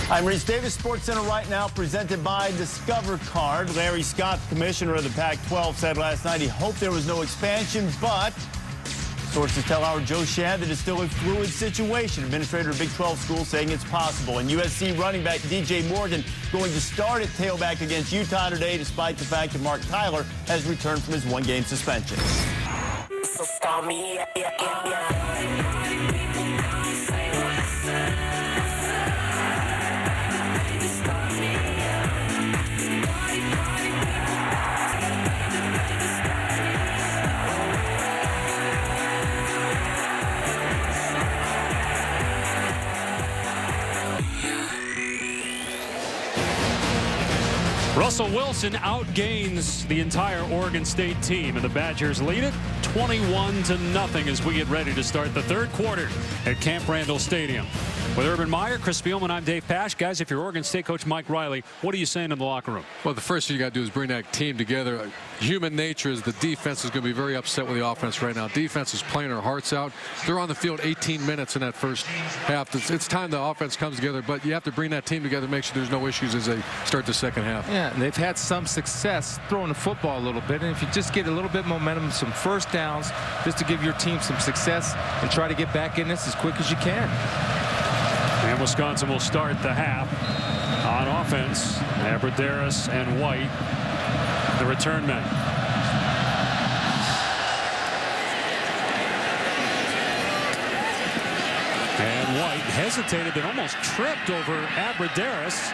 I'm Reese Davis, SportsCenter right now, presented by Discover Card. Larry Scott, commissioner of the Pac-12, said last night he hoped there was no expansion, but sources tell our Joe Shad that it's still a fluid situation. Administrator of Big 12 school saying it's possible. And USC running back DJ Morgan going to start at tailback against Utah today, despite the fact that Mark Tyler has returned from his one-game suspension. Russell Wilson outgains the entire Oregon State team, and the Badgers lead it 21-0 as we get ready to start the third quarter at Camp Randall Stadium. With Urban Meyer, Chris Spielman, I'm Dave Pasch. Guys, if you're Oregon State coach Mike Riley, what are you saying in the locker room? Well, the first thing you got to do is bring that team together. Human nature is the defense is going to be very upset with the offense right now. Defense is playing their hearts out. They're on the field 18 minutes in that first half. It's time the offense comes together, but you have to bring that team together, make sure there's no issues as they start the second half. Yeah, and they've had some success throwing the football a little bit, and if you just get a little bit momentum, some first downs, just to give your team some success and try to get back in this as quick as you can. And Wisconsin will start the half on offense. Abradaris and White, the return men. And White hesitated and almost tripped over Abradaris,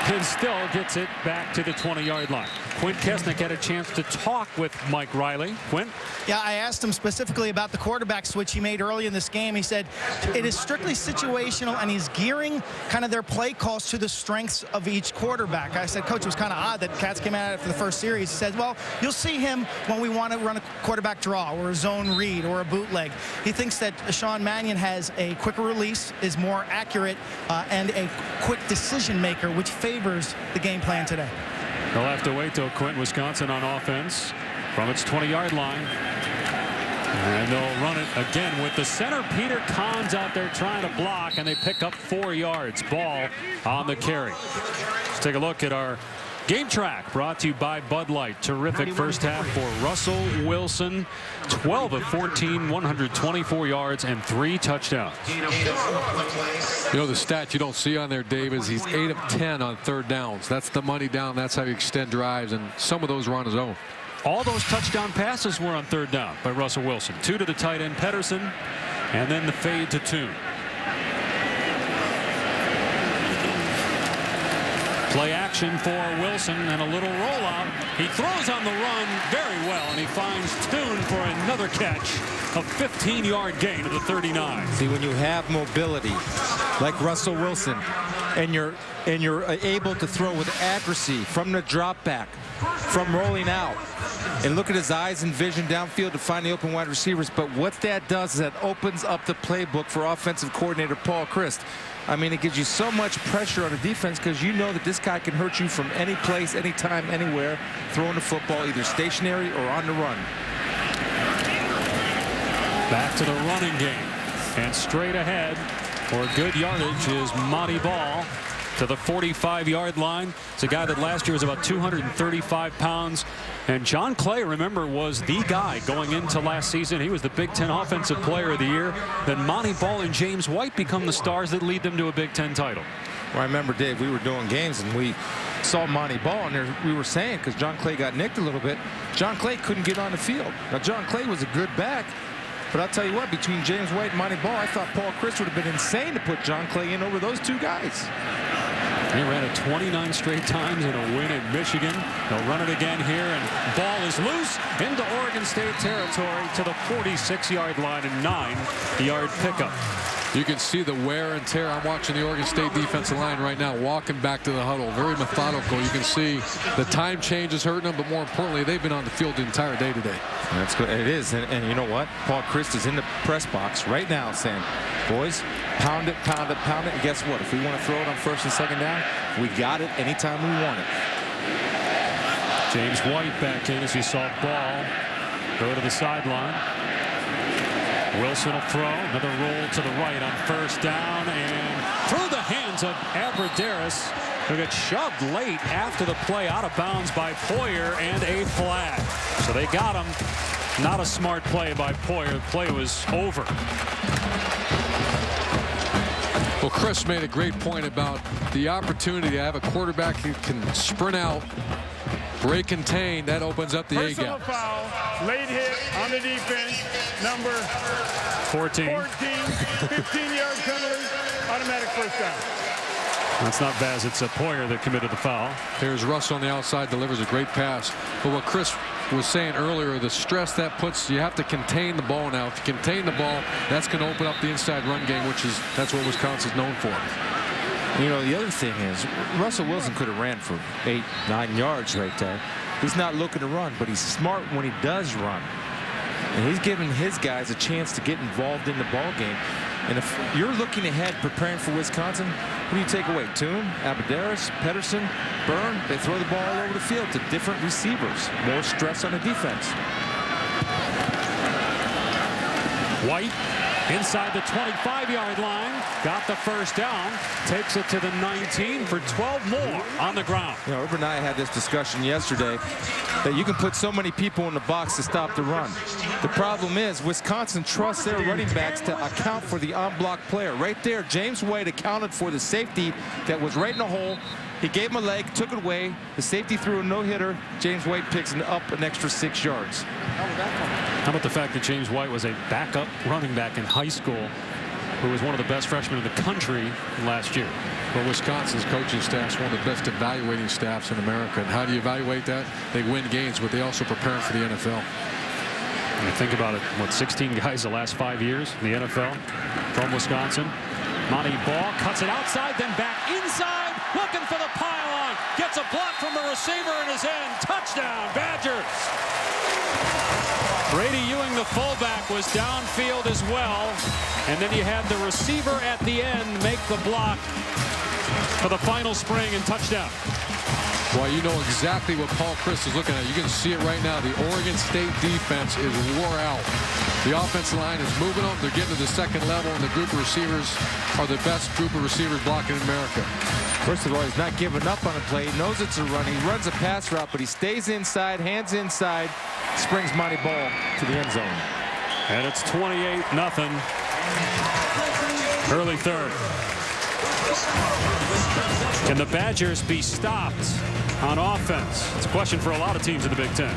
and still gets it back to the 20-yard line. Quint Kesnick had a chance to talk with Mike Riley. Quint? Yeah, I asked him specifically about the quarterback switch he made early in this game. He said it is strictly situational, and he's gearing kind of their play calls to the strengths of each quarterback. I said, Coach, it was kind of odd that Katz came out after the first series. He said, well, you'll see him when we want to run a quarterback draw or a zone read or a bootleg. He thinks that Sean Mannion has a quicker release, is more accurate, and a quick decision maker, which favors the game plan today. They'll have to wait till Quint, Wisconsin on offense from its 20-yard line. And they'll run it again with the center. Peter Kahn's out there trying to block, and they pick up 4 yards. Ball on the carry. Let's take a look at our game track brought to you by Bud Light. Terrific first half for Russell Wilson. 12 of 14, 124 yards and 3 touchdowns. You know, the stat you don't see on there, Dave, is he's 8 of 10 on third downs. That's the money down. That's how you extend drives, and some of those were on his own. All those touchdown passes were on third down by Russell Wilson. 2 to the tight end Pedersen, and then the fade to Tune. Play action for Wilson and a little rollout. He throws on the run very well, and he finds Tune for another catch. A 15-yard gain to the 39. See, when you have mobility like Russell Wilson, and you're able to throw with accuracy from the drop back, from rolling out, and look at his eyes and vision downfield to find the open wide receivers. But what that does is that opens up the playbook for offensive coordinator Paul Chryst. I mean, it gives you so much pressure on the defense because you know that this guy can hurt you from any place, anytime, anywhere, throwing the football either stationary or on the run. Back to the running game, and straight ahead for good yardage is Monty Ball to the 45-yard line. It's a guy that last year was about 235 pounds. And John Clay, remember, was the guy going into last season. He was the Big Ten Offensive Player of the Year. Then Monty Ball and James White become the stars that lead them to a Big Ten title. Well, I remember, Dave, we were doing games and we saw Monty Ball, and we were saying, because John Clay got nicked a little bit, John Clay couldn't get on the field. Now, John Clay was a good back, but I'll tell you what, between James White and Monty Ball, I thought Paul Chryst would have been insane to put John Clay in over those two guys. He ran it 29 straight times in a win at Michigan. They'll run it again here, and ball is loose into Oregon State territory to the 46-yard line, and 9-yard pickup. You can see the wear and tear. I'm watching the Oregon State defensive line right now, walking back to the huddle. Very methodical. You can see the time change is hurting them, but more importantly, they've been on the field the entire day today. That's good. It is. And you know what? Paul Chryst is in the press box right now saying, boys, pound it, pound it, pound it. And guess what? If we want to throw it on first and second down, we got it anytime we want it. James White back in as he saw Ball go to the sideline. Wilson will throw. Another roll to the right on first down, and through the hands was Abradaris who got shoved late after the play out of bounds by Poyer and a flag. So they got him. Not a smart play by Poyer. The play was over. Well, Chris made a great point about the opportunity to have a quarterback who can sprint out, break contain. That opens up the A Personal gap. foul, late hit on the defense, number 14. 15-yard penalty, automatic first down. That's not Vaz. It's Poyer that committed the foul. Here's Russ on the outside, delivers a great pass. But what Chris was saying earlier, the stress that puts, you have to contain the ball now. If you contain the ball, that's going to open up the inside run game, that's what Wisconsin's known for. You know, the other thing is, Russell Wilson could have ran for 8, 9 yards right there. He's not looking to run, but he's smart when he does run. And he's giving his guys a chance to get involved in the ball game. And if you're looking ahead, preparing for Wisconsin, who do you take away? Toon, Abadaris, Pedersen, Byrne. They throw the ball all over the field to different receivers. More stress on the defense. White inside the 25-yard line. Got the first down. Takes it to the 19 for 12 more on the ground. You know, Urban and I had this discussion yesterday that you can put so many people in the box to stop the run. The problem is Wisconsin trusts their running backs to account for the on-block player. Right there, James White accounted for the safety that was right in the hole. He gave him a leg, took it away. The safety threw a no-hitter. James White picks up an extra 6 yards. How about the fact that James White was a backup running back in high school who was one of the best freshmen in the country last year? Well, Wisconsin's coaching staff is one of the best evaluating staffs in America. And how do you evaluate that? They win games, but they also prepare for the NFL. When you think about it, what, 16 guys the last 5 years in the NFL from Wisconsin. Monty Ball cuts it outside, then back inside, looking for the pylon. Gets a block from the receiver in his end. Touchdown, Badgers. Brady Ewing, the fullback, was downfield as well. And then you had the receiver at the end make the block for the final spring and touchdown. Well, you know exactly what Paul Chryst is looking at. You can see it right now. The Oregon State defense is wore out. The offensive line is moving them. They're getting to the second level, and the group of receivers are the best group of receivers blocking in America. First of all, he's not giving up on a play. He knows it's a run. He runs a pass route, but he stays inside, hands inside, springs Monty Ball to the end zone. And it's 28-0. Early third. Can the Badgers be stopped on offense? It's a question for a lot of teams in the Big Ten.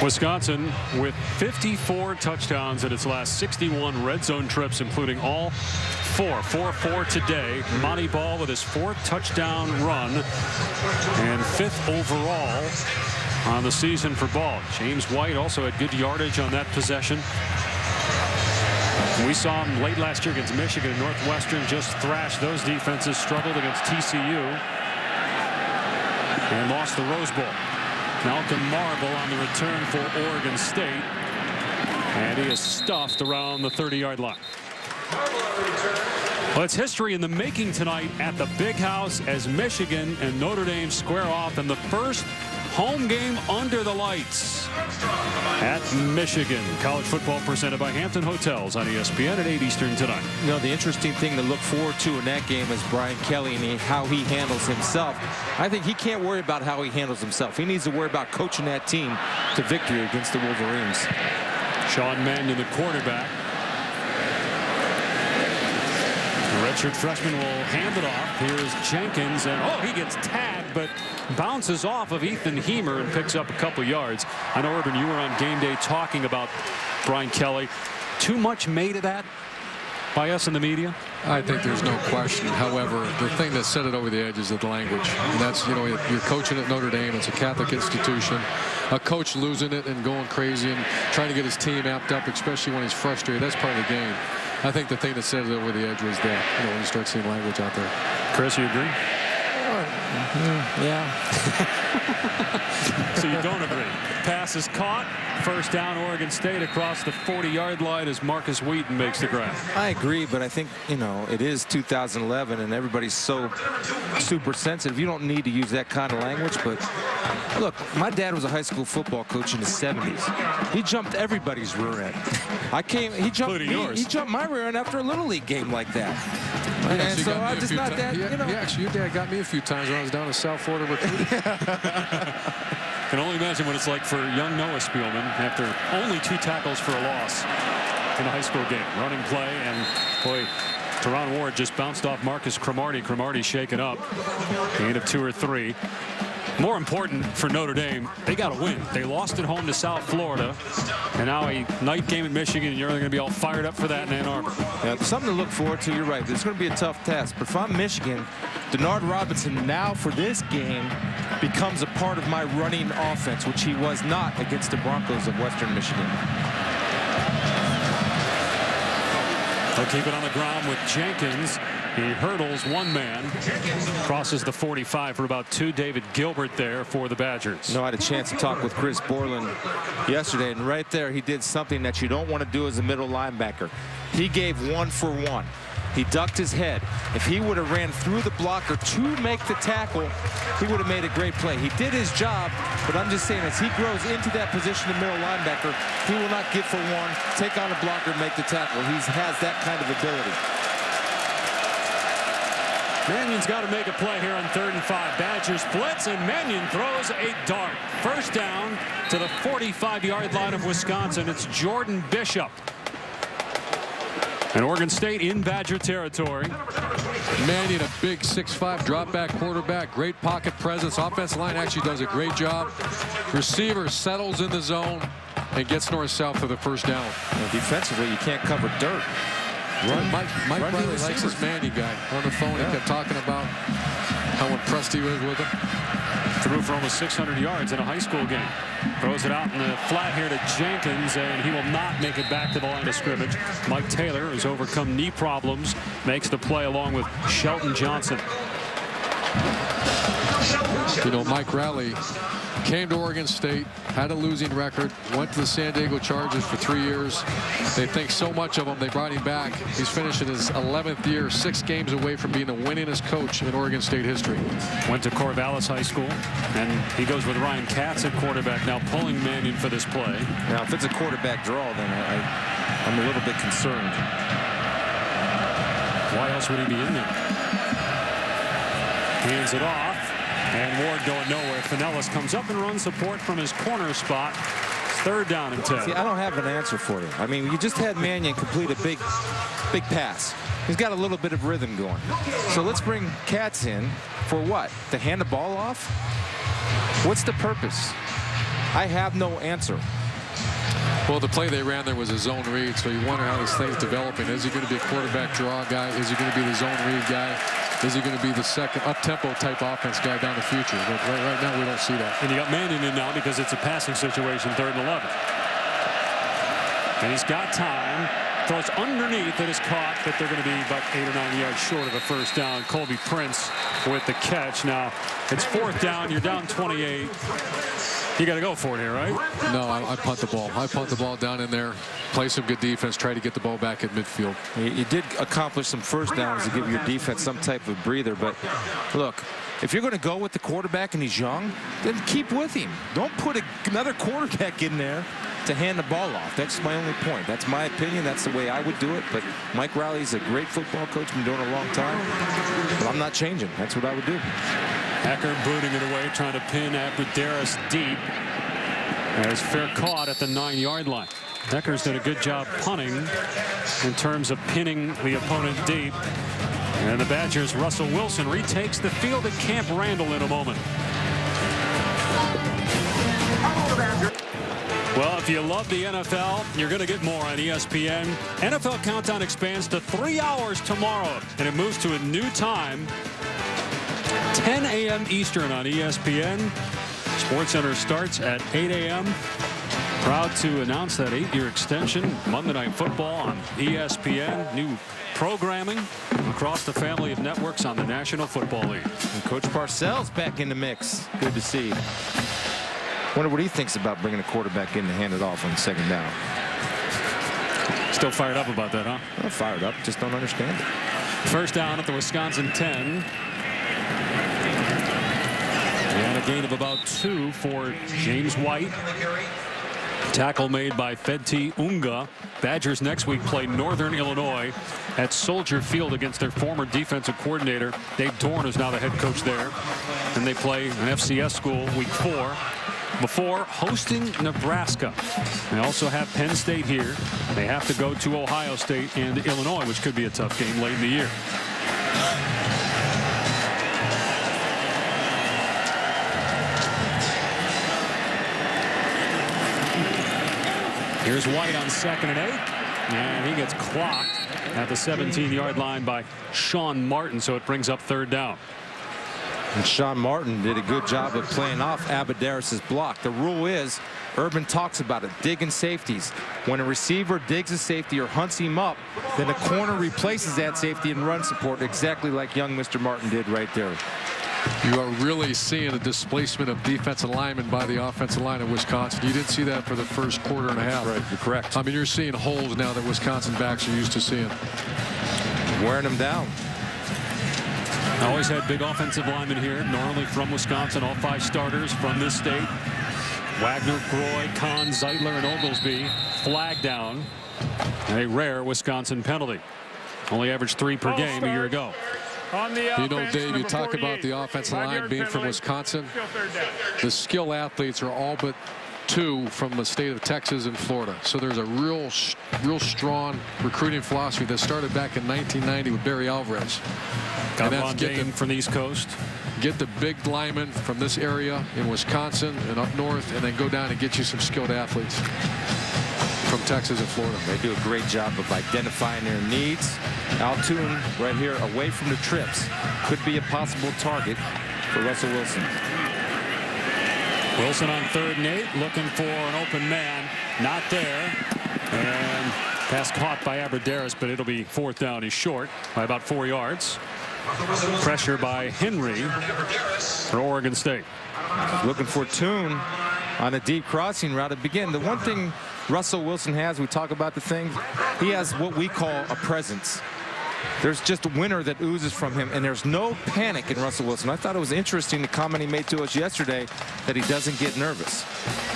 Wisconsin with 54 touchdowns in its last 61 red zone trips, including all 4 today. Monty Ball with his 4th touchdown run and 5th overall on the season for Ball. James White also had good yardage on that possession. We saw him late last year against Michigan and Northwestern just thrash those defenses, struggled against TCU and lost the Rose Bowl. Malcolm Marble on the return for Oregon State, and he is stuffed around the 30-yard line. Well, it's history in the making tonight at the Big House as Michigan and Notre Dame square off in the first home game under the lights at Michigan. College football presented by Hampton Hotels on ESPN at 8 Eastern tonight. You know, the interesting thing to look forward to in that game is Brian Kelly and how he handles himself. I think he can't worry about how he handles himself. He needs to worry about coaching that team to victory against the Wolverines. Sean Mannion, the quarterback. The redshirt freshman will hand it off. Here's Jenkins, and he gets tagged, but bounces off of Ethan Hemer and picks up a couple yards. I know, Urban, you were on game day talking about Brian Kelly. Too much made of that by us in the media? I think there's no question. However, the thing that set it over the edge is the language. And that's, you know, you're coaching at Notre Dame. It's a Catholic institution. A coach losing it and going crazy and trying to get his team amped up, especially when he's frustrated. That's part of the game. I think the thing that set it over the edge was that, you know, when you start seeing language out there. Chris, you agree? Yeah. So you don't agree. Pass is caught. First down, Oregon State across the 40-yard line as Marcus Wheaton makes the grab. I agree, but I think, you know, it is 2011 and everybody's so super sensitive. You don't need to use that kind of language, but look, my dad was a high school football coach in the 70s. He jumped everybody's rear end. He jumped my rear end after a Little League game like that. And so I'm just not that, you know. Yeah, actually, your dad got me a few times when I was down in South Florida recruiting. Can only imagine what it's like for young Noah Spielman after only 2 tackles for a loss in a high school game. Running play, and boy, Teron Ward just bounced off Marcus Cromartie. Cromartie shaken up. Gain of 2 or 3. More important for Notre Dame, they got to win. They lost at home to South Florida, and now a night game at Michigan, and you're going to be all fired up for that in Ann Arbor. Yeah, something to look forward to. You're right. It's going to be a tough task. But if I'm Michigan, Denard Robinson now for this game becomes a part of my running offense, which he was not against the Broncos of Western Michigan. They'll keep it on the ground with Jenkins. He hurdles one man, crosses the 45 for about 2. David Gilbert there for the Badgers. I had a chance to talk with Chris Borland yesterday, and right there he did something that you don't want to do as a middle linebacker. He gave 1 for 1. He ducked his head. If he would have ran through the blocker to make the tackle, he would have made a great play. He did his job, but I'm just saying as he grows into that position of middle linebacker, he will not give for 1, take on a blocker, and make the tackle. He has that kind of ability. Mannion's got to make a play here on 3rd and 5. Badgers blitz, and Mannion throws a dart. First down to the 45-yard line of Wisconsin. It's Jordan Bishop. And Oregon State in Badger territory. Mannion, a big 6'5" drop back quarterback, great pocket presence. Offensive line actually does a great job. Receiver settles in the zone and gets north-south for the first down. And defensively, you can't cover dirt. Mike Riley likes this Mannion guy. On the phone, he kept talking about how impressed he was with him. Threw for almost 600 yards in a high school game. Throws it out in the flat here to Jenkins, and he will not make it back to the line of scrimmage. Mike Taylor has overcome knee problems, makes the play along with Shelton Johnson. You know, Mike Riley came to Oregon State, had a losing record, went to the San Diego Chargers for 3 years. They think so much of him, they brought him back. He's finishing his 11th year, 6 games away from being the winningest coach in Oregon State history. Went to Corvallis High School, and he goes with Ryan Katz at quarterback, now pulling Mannion for this play. Now, if it's a quarterback draw, then I'm a little bit concerned. Why else would he be in there? Hands it off. And Ward going nowhere. Finellis comes up and runs support from his corner spot. It's 3rd down and 10. See, I don't have an answer for you. I mean, you just had Mannion complete a big pass. He's got a little bit of rhythm going. So let's bring Katz in for what? To hand the ball off? What's the purpose? I have no answer. Well, the play they ran there was a zone read, so you wonder how this thing's developing. Is he going to be a quarterback draw guy? Is he going to be the zone read guy? Is he going to be the second up-tempo type offense guy down the future? But right now, we don't see that. And you got Mannion in now because it's a passing situation, 3rd and 11. And he's got time. Throws underneath. It is caught, but they're going to be about 8 or 9 yards short of a first down. Colby Prince with the catch. Now, it's 4th down. You're down 28. You got to go for it here, right? No, I punt the ball. I punt the ball down in there, play some good defense, try to get the ball back at midfield. You did accomplish some first downs to give your defense some type of breather, but look, if you're going to go with the quarterback and he's young, then keep with him. Don't put another quarterback in there to hand the ball off. That's my only point. That's my opinion. That's the way I would do it. But Mike Riley's a great football coach, been doing it a long time. But I'm not changing. That's what I would do. Hecker booting it away, trying to pin Abudaris deep. As fair caught at the 9-yard line. Hecker's done a good job punting in terms of pinning the opponent deep. And the Badgers' Russell Wilson retakes the field at Camp Randall in a moment. Well, if you love the NFL, you're going to get more on ESPN. NFL Countdown expands to 3 hours tomorrow, and it moves to a new time, 10 a.m. Eastern on ESPN. SportsCenter starts at 8 a.m. Proud to announce that 8-year extension, Monday Night Football on ESPN. New programming across the family of networks on the National Football League. And Coach Parcells back in the mix. Good to see. Wonder what he thinks about bringing a quarterback in to hand it off on second down. Still fired up about that, huh? Not fired up, just don't understand it. First down at the Wisconsin 10. And a gain of about 2 for James White. Tackle made by Feti Unga. Badgers next week play Northern Illinois at Soldier Field against their former defensive coordinator, Dave Dorn, is now the head coach there. And they play an FCS school week 4 before hosting Nebraska. They also have Penn State here. They have to go to Ohio State and Illinois, which could be a tough game late in the year. Here's White on 2nd and 8, and he gets clocked at the 17-yard line by Sean Martin, so it brings up 3rd down. And Sean Martin did a good job of playing off Abadaris's block. The rule is, Urban talks about it, digging safeties. When a receiver digs a safety or hunts him up, then the corner replaces that safety and run support, exactly like young Mr. Martin did right there. You are really seeing a displacement of defensive linemen by the offensive line of Wisconsin. You didn't see that for the first quarter and a half. Right, you're correct. I mean, you're seeing holes now that Wisconsin backs are used to seeing. Wearing them down. Always had big offensive linemen here, normally from Wisconsin, all 5 starters from this state. Wagner, Groy, Kahn, Zeitler, and Oglesby. Flag down. And a rare Wisconsin penalty. Only averaged 3 per game a year ago. You know, Dave, you talk about the offensive line being from Wisconsin. The skill athletes are all but 2 from the state of Texas and Florida. So there's a real strong recruiting philosophy that started back in 1990 with Barry Alvarez. Got one game from the East Coast. Get the big linemen from this area in Wisconsin and up north, and then go down and get you some skilled athletes from Texas and Florida. They do a great job of identifying their needs. Altoon right here away from the trips could be a possible target for Russell Wilson. Wilson on 3rd and 8, looking for an open man. Not there. And pass caught by Abadaris, but it'll be 4th down. He's short by about 4 yards. Pressure by Henry for Oregon State. Looking for Toon on a deep crossing route to begin. The one thing Russell Wilson has, we talk about the things, he has what we call a presence. There's just a winner that oozes from him, and there's no panic in Russell Wilson. I thought it was interesting the comment he made to us yesterday that he doesn't get nervous.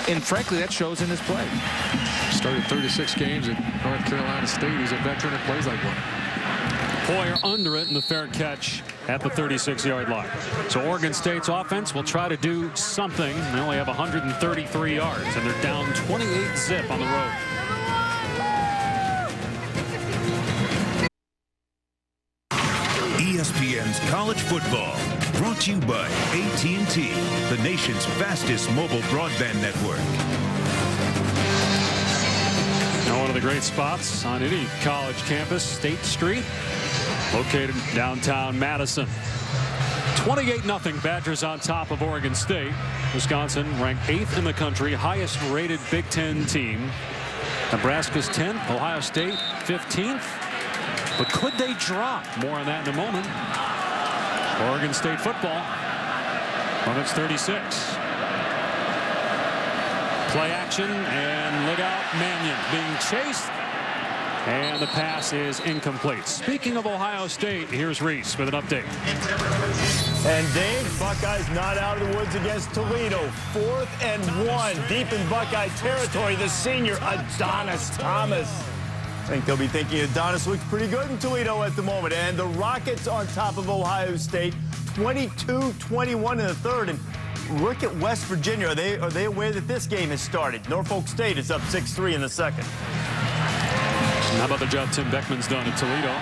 And frankly, that shows in his play. Started 36 games at North Carolina State. He's a veteran and plays like one. Poyer under it, and the fair catch at the 36-yard line. So Oregon State's offense will try to do something. They only have 133 yards, and they're down 28-zip on the road. ESPN's College Football, brought to you by AT&T, the nation's fastest mobile broadband network. Now one of the great spots on any college campus, State Street, located downtown Madison. 28-0 Badgers on top of Oregon State. Wisconsin ranked 8th in the country, highest rated Big Ten team. Nebraska's 10th, Ohio State 15th. But could they drop? More on that in a moment. Oregon State football on its 36. Play action, and look out, Mannion being chased. And the pass is incomplete. Speaking of Ohio State, here's Reese with an update. And Dave, Buckeyes not out of the woods against Toledo. 4th and 1, deep in Buckeye territory. The senior, Adonis Thomas. I think they'll be thinking Adonis looks pretty good in Toledo at the moment. And the Rockets on top of Ohio State, 22-21 in the 3rd. And look at West Virginia. Are they aware that this game has started? Norfolk State is up 6-3 in the 2nd. How about the job Tim Beckman's done in Toledo?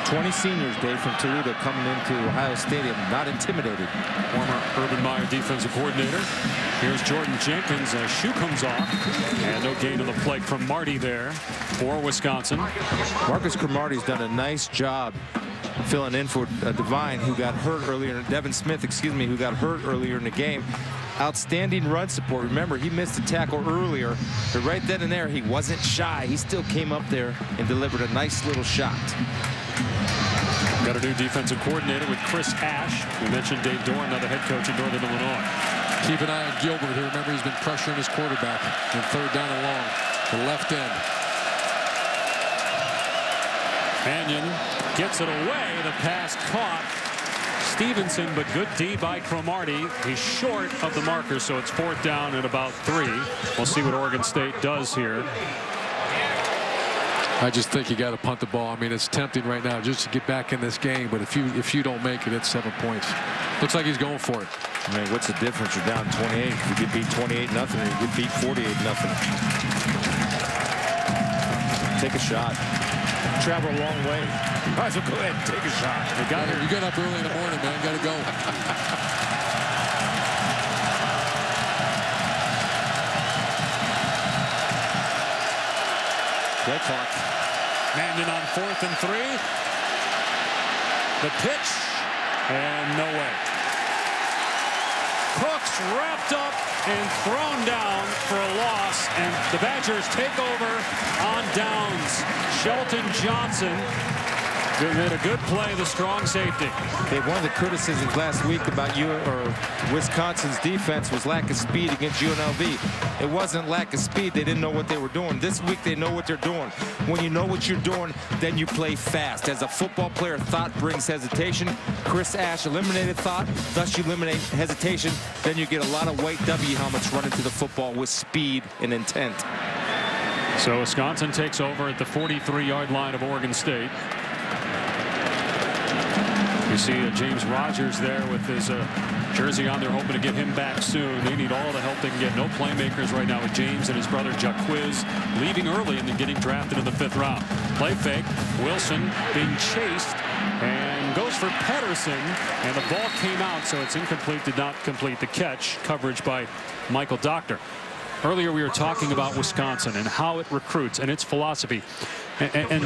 20 seniors, Dave, from Toledo coming into Ohio Stadium, not intimidated. Former Urban Meyer defensive coordinator. Here's Jordan Jenkins. A shoe comes off. And no gain on the play from Marty there for Wisconsin. Marcus Cromartie's done a nice job filling in for Devin, who got hurt earlier. Devin Smith, excuse me, who got hurt earlier in the game. outstanding run support. Remember, he missed a tackle earlier, but right then and there, he wasn't shy. He still came up there and delivered a nice little shot. Got a new defensive coordinator with Chris Ash. We mentioned Dave Dorn, another head coach in Northern Illinois. Keep an eye on Gilbert here. Remember, he's been pressuring his quarterback in 3rd down and long. The left end. Mannion gets it away. The pass caught. Stevenson, but good D by Cromartie. He's short of the marker, so it's 4th down and about 3. We'll see what Oregon State does here. I just think you got to punt the ball. I mean, it's tempting right now just to get back in this game, but if you don't make it, it's 7 points. Looks like he's going for it. I mean, what's the difference? You're down 28. You get beat 28-0, or you get beat 48-0. Take a shot. Travel a long way. Might as well go ahead and take a shot. You got up early in the morning, man. Got to go. Dead clock. Mannion on 4th and 3. The pitch, and no way. Cooks wrapped up and thrown down for a loss, and the Badgers take over on downs. Shelton Johnson made a good play, the strong safety. Hey, one of the criticisms last week about Wisconsin's defense was lack of speed against UNLV. It wasn't lack of speed. They didn't know what they were doing. This week, they know what they're doing. When you know what you're doing, then you play fast. As a football player, thought brings hesitation. Chris Ash eliminated thought, thus you eliminate hesitation. Then you get a lot of white W helmets running to the football with speed and intent. So Wisconsin takes over at the 43-yard line of Oregon State. You see James Rogers there with his jersey on. They're hoping to get him back soon. They need all the help they can get. No playmakers right now with James and his brother Jaquiz leaving early and then getting drafted in the 5th round. Play fake. Wilson being chased and goes for Pedersen, and the ball came out, so it's incomplete. Did not complete the catch. Coverage by Michael Doctor. Earlier we were talking about Wisconsin and how it recruits and its philosophy. And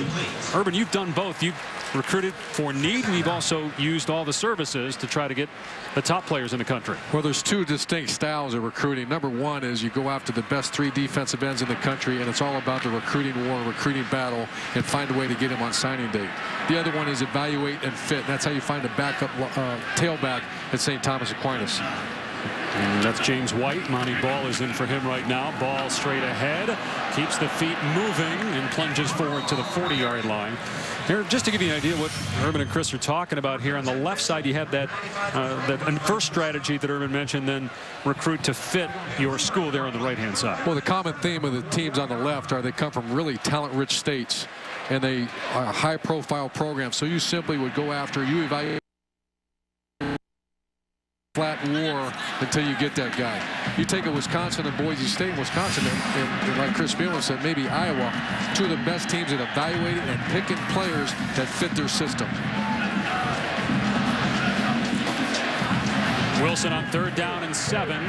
Urban, you've done both. You've recruited for need, and you've also used all the services to try to get the top players in the country. Well, there's 2 distinct styles of recruiting. Number 1 is you go after the best 3 defensive ends in the country, and it's all about the recruiting war, recruiting battle, and find a way to get him on signing day. The other one is evaluate and fit. And that's how you find a backup tailback at St. Thomas Aquinas. And that's James White. Monty Ball is in for him right now. Ball straight ahead. Keeps the feet moving and plunges forward to the 40-yard line. Here, just to give you an idea what Urban and Chris are talking about here, on the left side you have that first strategy that Urban mentioned, then recruit to fit your school there on the right-hand side. Well, the common theme of the teams on the left are they come from really talent-rich states, and they are high-profile programs. So you simply would go after, you evaluate flat war until you get that guy. You take a Wisconsin and Boise State, Wisconsin, and like Chris Phelan said, maybe Iowa, 2 of the best teams at evaluating and picking players that fit their system. Wilson on 3rd down and 7,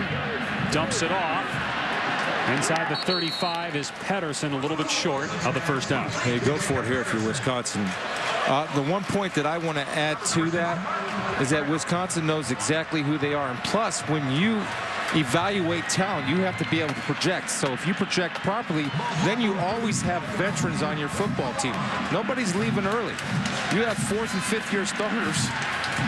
dumps it off. Inside the 35 is Pedersen, a little bit short of the 1st down. Hey, go for it here if you're Wisconsin. The one point that I want to add to that is that Wisconsin knows exactly who they are. And plus, when you evaluate talent, you have to be able to project. So if you project properly, then you always have veterans on your football team. Nobody's leaving early. You have 4th and 5th year starters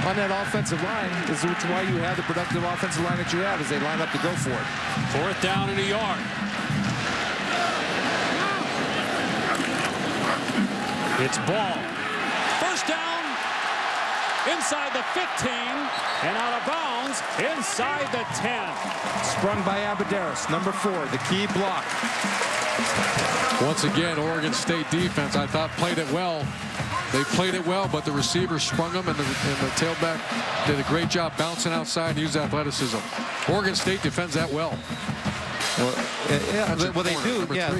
on that offensive line, which is why you have the productive offensive line that you have as they line up to go for it. 4th down and a yard. It's Ball. 1st down inside the 15 and out of bounds inside the 10. Sprung by Abadaris, number 4, the key block. Once again, Oregon State defense, I thought, played it well. They played it well, but the receiver sprung them, and the tailback did a great job bouncing outside and used athleticism. Oregon State defends that well. Well, they do. Yeah,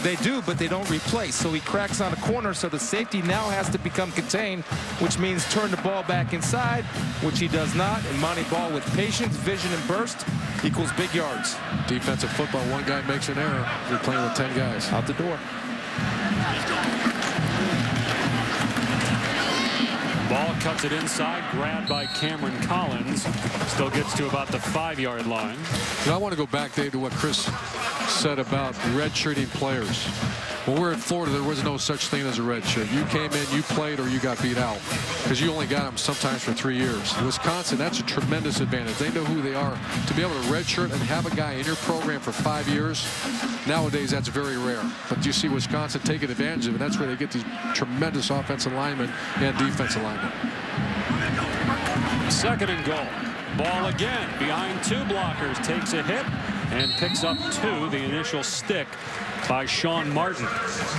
they do, but they don't replace. So he cracks on a corner, so the safety now has to become contained, which means turn the ball back inside, which he does not. And Monty Ball with patience, vision, and burst equals big yards. Defensive football, one guy makes an error. You're playing with 10 guys. Out the door. Ball cuts it inside, grabbed by Cameron Collins. Still gets to about the 5-yard line. And I want to go back, Dave, to what Chris said about redshirting players. When we were in Florida, there was no such thing as a red shirt. You came in, you played, or you got beat out, because you only got them sometimes for 3 years. In Wisconsin, that's a tremendous advantage. They know who they are. To be able to redshirt and have a guy in your program for 5 years, nowadays that's very rare. But you see Wisconsin taking advantage of it. That's where they get these tremendous offensive linemen and defensive linemen. 2nd and goal. Ball again behind 2 blockers. Takes a hit and picks up 2. The initial stick by Sean Martin.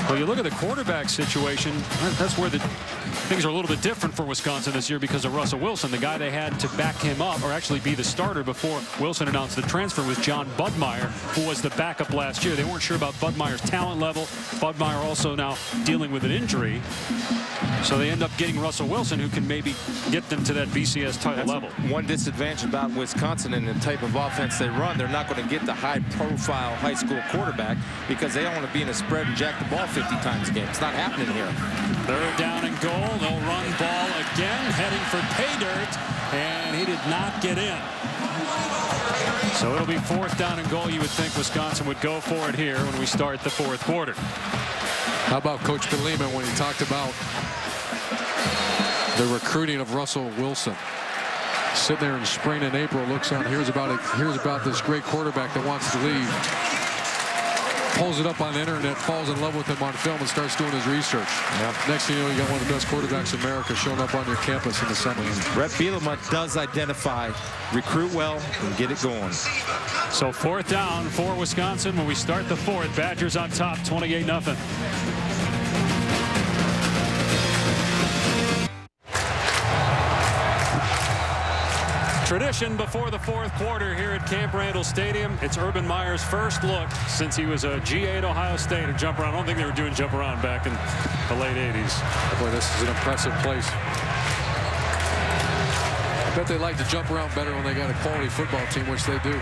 Well, you look at the quarterback situation. That's where things are a little bit different for Wisconsin this year because of Russell Wilson. The guy they had to back him up, or actually be the starter before Wilson announced the transfer, was John Budmeyer, who was the backup last year. They weren't sure about Budmeyer's talent level. Budmeyer also now dealing with an injury. So they end up getting Russell Wilson, who can maybe get them to that BCS title level. One disadvantage about Wisconsin and the type of offense they run, they're not going to get the high-profile high school quarterback because they don't want to be in a spread and jack the ball 50 times a game. It's not happening here. 3rd down and goal. They'll run ball again, heading for pay dirt, and he did not get in. So it'll be 4th down and goal. You would think Wisconsin would go for it here when we start the 4th quarter. How about Coach Belima when he talked about the recruiting of Russell Wilson? Sitting there in spring and April, looks out, here's about this great quarterback that wants to leave. Pulls it up on the internet, falls in love with him on film, and starts doing his research. Yep. Next thing you know, you got one of the best quarterbacks in America showing up on your campus in the summer. Brett Bielema does identify, recruit well, and get it going. So 4th down for Wisconsin when we start the 4th. Badgers on top, 28-0. Tradition before the 4th quarter here at Camp Randall Stadium. It's Urban Meyer's first look since he was a GA at Ohio State and jump around. I don't think they were doing jump around back in the late 80s. Boy, this is an impressive place. I bet they like to jump around better when they got a quality football team, which they do.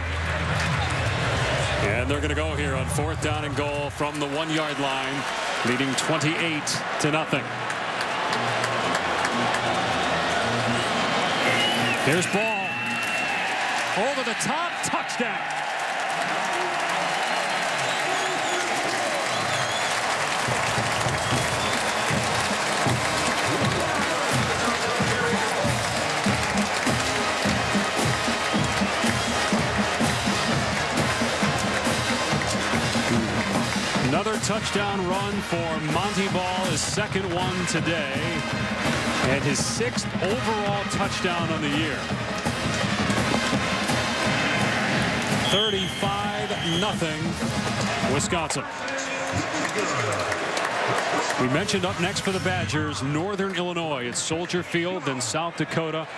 And they're going to go here on 4th down and goal from the 1-yard line, leading 28-0. Here's ball. Over the top, touchdown. Another touchdown run for Monty Ball, his 2nd one today, and his 6th overall touchdown on the year. 35-0 Wisconsin. We mentioned up next for the Badgers, Northern Illinois. It's Soldier Field, then South Dakota.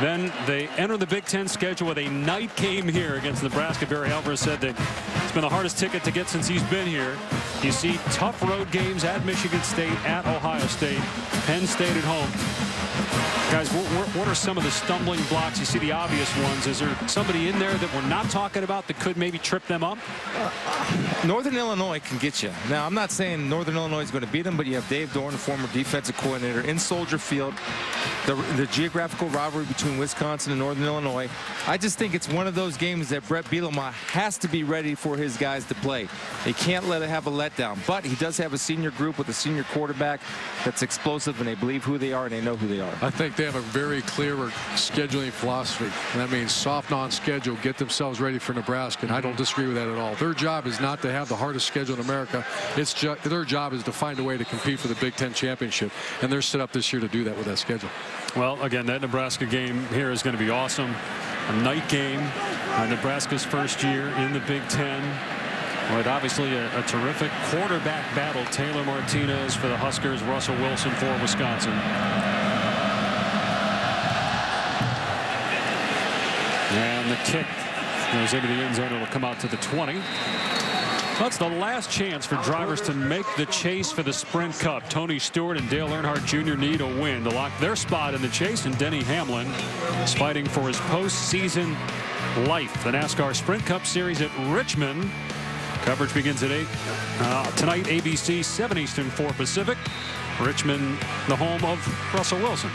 Then they enter the Big Ten schedule with a night game here against Nebraska. Barry Alvarez said that it's been the hardest ticket to get since he's been here. You see tough road games at Michigan State, at Ohio State, Penn State at home. Guys, what are some of the stumbling blocks? You see the obvious ones. Is there somebody in there that we're not talking about that could maybe trip them up? Northern Illinois can get you. Now, I'm not saying Northern Illinois is going to beat them, but you have Dave Dorn, the former defensive coordinator, in Soldier Field. The geographical rivalry between Wisconsin and Northern Illinois. I just think it's one of those games that Brett Bielema has to be ready for his guys to play. They can't let it have a letdown. But he does have a senior group with a senior quarterback that's explosive, and they believe who they are, and they know who they are. I think they have a very clear scheduling philosophy. And that means soft on-schedule, get themselves ready for Nebraska. And I don't disagree with that at all. Their job is not to have the hardest schedule in America. Their job is to find a way to compete for the Big Ten championship. And they're set up this year to do that with that schedule. Well, again, that Nebraska game here is going to be awesome. A night game. Nebraska's first year in the Big Ten. With obviously a terrific quarterback battle. Taylor Martinez for the Huskers, Russell Wilson for Wisconsin. And the kick goes into the end zone. It'll come out to the 20. That's the last chance for drivers to make the chase for the Sprint Cup. Tony Stewart and Dale Earnhardt Jr. need a win to lock their spot in the chase, and Denny Hamlin is fighting for his postseason life. The NASCAR Sprint Cup Series at Richmond. Coverage begins at 8 tonight, ABC, 7 Eastern, 4 Pacific. Richmond, the home of Russell Wilson.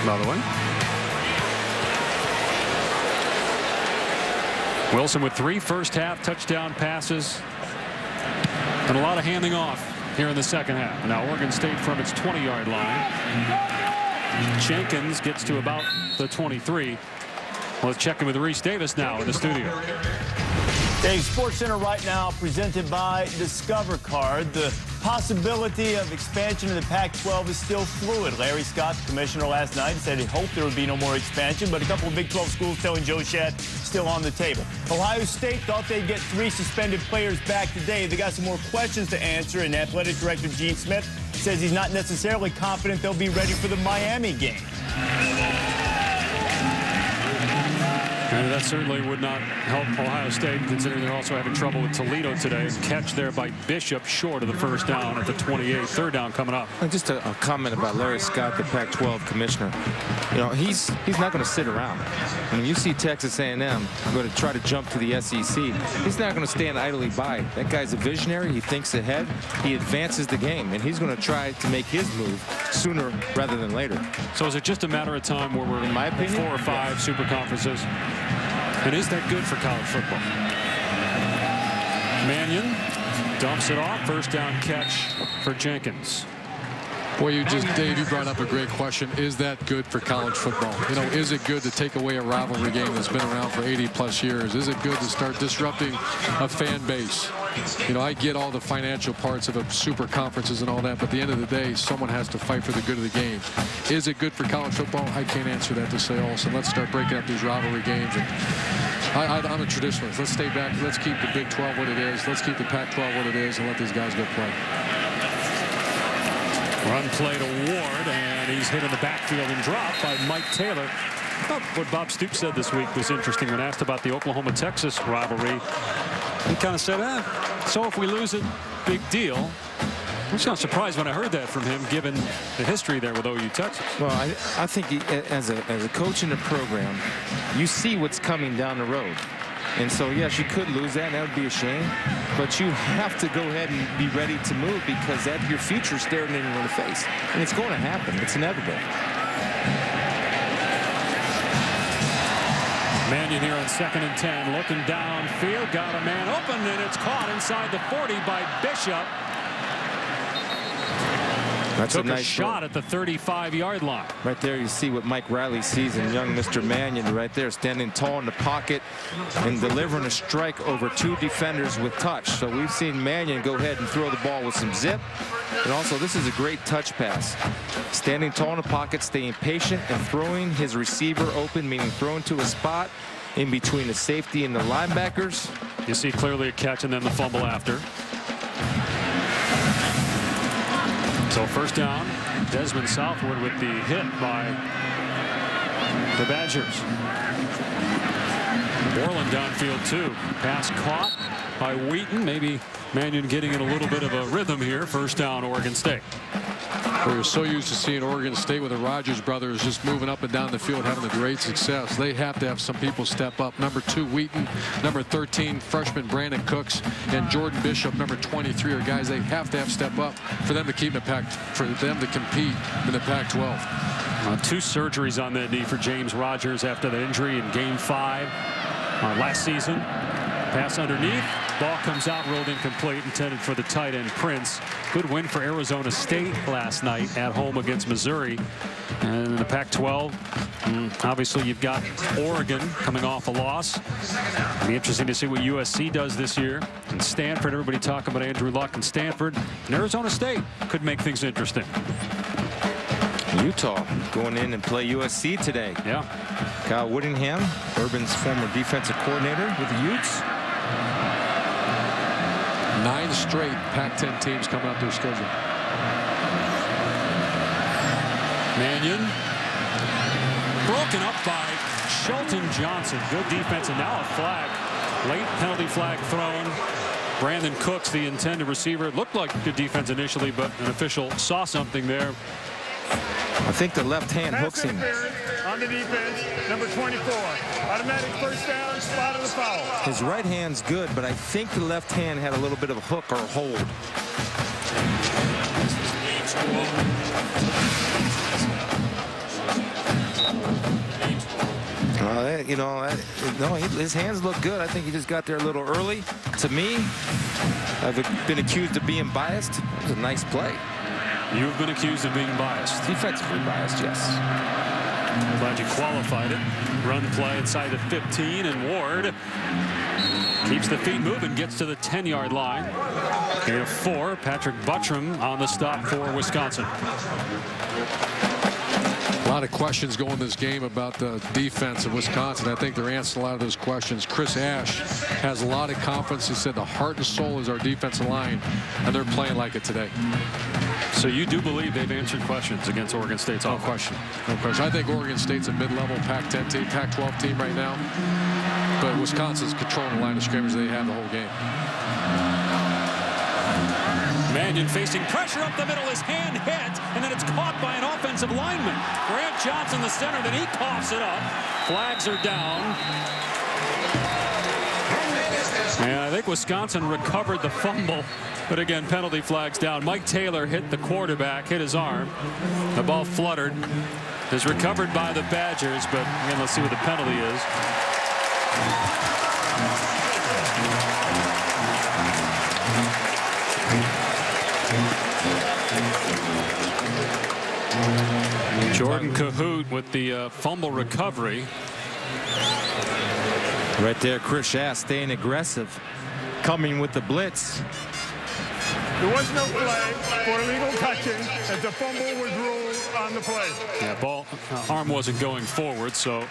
by the way. Wilson with 3 first-half touchdown passes and a lot of handing off here in the second half. Now Oregon State from its 20-yard line. Jenkins gets to about the 23. Let's check in with Reese Davis now in the studio. Dave, Sports Center right now presented by Discover Card. The possibility of expansion of the Pac-12 is still fluid. Larry Scott, the commissioner, last night said he hoped there would be no more expansion, but a couple of Big 12 schools telling Joe Shad still on the table. Ohio State thought they'd get 3 suspended players back today. They got some more questions to answer, and Athletic Director Gene Smith says he's not necessarily confident they'll be ready for the Miami game. And that certainly would not help Ohio State, considering they're also having trouble with Toledo today. Catch there by Bishop short of the first down at the 28. Third down coming up. Just a comment about Larry Scott, the Pac-12 commissioner. You know, he's not going to sit around. When you see Texas A&M going to try to jump to the SEC, he's not going to stand idly by. That guy's a visionary. He thinks ahead. He advances the game, and he's going to try to make his move sooner rather than later. So is it just a matter of time where we're, in my opinion, 4 or 5 super conferences? And is that good for college football? Mannion dumps it off. First down catch for Jenkins. Boy, Dave, you brought up a great question. Is that good for college football? You know, is it good to take away a rivalry game that's been around for 80+ years? Is it good to start disrupting a fan base? You know, I get all the financial parts of the super conferences and all that, but at the end of the day, someone has to fight for the good of the game. Is it good for college football? I can't answer that to say also. Let's start breaking up these rivalry games. And I'm a traditionalist. Let's stay back. Let's keep the Big 12 what it is. Let's keep the Pac-12 what it is and let these guys go play. Run play to Ward, and he's hit in the backfield and dropped by Mike Taylor. What Bob Stoops said this week was interesting when asked about the Oklahoma-Texas rivalry. He kind of said, so if we lose it, big deal. I was kind of surprised when I heard that from him, given the history there with OU Texas. Well, I think as a coach in the program, you see what's coming down the road. And so, yes, you could lose that, and that would be a shame. But you have to go ahead and be ready to move because your future's staring in the face. And it's going to happen. It's inevitable. Mannion here on 2nd and 10, looking downfield, got a man open, and it's caught inside the 40 by Bishop. That's Took a nice shot at the 35-yard line. Right there, you see what Mike Riley sees in young Mr. Mannion right there, standing tall in the pocket and delivering a strike over 2 defenders with touch. So we've seen Mannion go ahead and throw the ball with some zip. And also, this is a great touch pass. Standing tall in the pocket, staying patient, and throwing his receiver open, meaning throwing to a spot in between the safety and the linebackers. You see clearly a catch and then the fumble after. So first down, Desmond Southwood with the hit by the Badgers. Borland downfield too. Pass caught by Wheaton. Maybe Mannion getting in a little bit of a rhythm here. First down, Oregon State. We're so used to seeing Oregon State with the Rogers brothers just moving up and down the field, having a great success. They have to have some people step up. Number 2, Wheaton. Number 13, freshman Brandon Cooks, and Jordan Bishop, number 23, are guys they have to have step up for them to keep the for them to compete in the Pac-12. 2 surgeries on that knee for James Rogers after the injury in Game 5 last season. Pass underneath. Ball comes out, rolled incomplete, intended for the tight end Prince. Good win for Arizona State last night at home against Missouri. And in the Pac-12, obviously you've got Oregon coming off a loss. It'll be interesting to see what USC does this year. And Stanford, everybody talking about Andrew Luck and Stanford. And Arizona State could make things interesting. Utah going in and play USC today. Yeah. Kyle Whittingham, Urban's former defensive coordinator with the Utes. 9 straight Pac-10 teams coming up their schedule. Mannion broken up by Shelton Johnson. Good defense, and now a flag. Late penalty flag thrown. Brandon Cooks, the intended receiver. It looked like good defense initially, but an official saw something there. I think the left hand hooks him. On the defense, number 24. Automatic first down, spot of the foul. His right hand's good, but I think the left hand had a little bit of a hook or a hold. No, his hands look good. I think he just got there a little early. To me, I've been accused of being biased. It was a nice play. You've been accused of being biased. Defensively biased, yes. I'm glad you qualified it. Run play inside the 15, and Ward keeps the feet moving, gets to the 10-yard line. Here 4, Patrick Buttram on the stop for Wisconsin. A lot of questions going this game about the defense of Wisconsin. I think they're answering a lot of those questions. Chris Ash has a lot of confidence. He said the heart and soul is our defensive line, and they're playing like it today. So you do believe they've answered questions against Oregon State's offense? No question. I think Oregon State's a mid-level Pac-10 team, Pac-12 team right now. But Wisconsin's controlling the line of scrimmage. They have the whole game. Mannion facing pressure up the middle. His hand hit, and then it's caught by an offensive lineman. Grant Johnson, the center, then he coughs it up. Flags are down. And I think Wisconsin recovered the fumble. But again, penalty flags down. Mike Taylor hit the quarterback, hit his arm. The ball fluttered. Is recovered by the Badgers, but again, let's see what the penalty is. Jordan Cahoot with the fumble recovery. Right there, Chris Ash staying aggressive, coming with the blitz. There was no flag for illegal touching as the fumble was ruled on the play. Yeah, ball arm wasn't going forward, so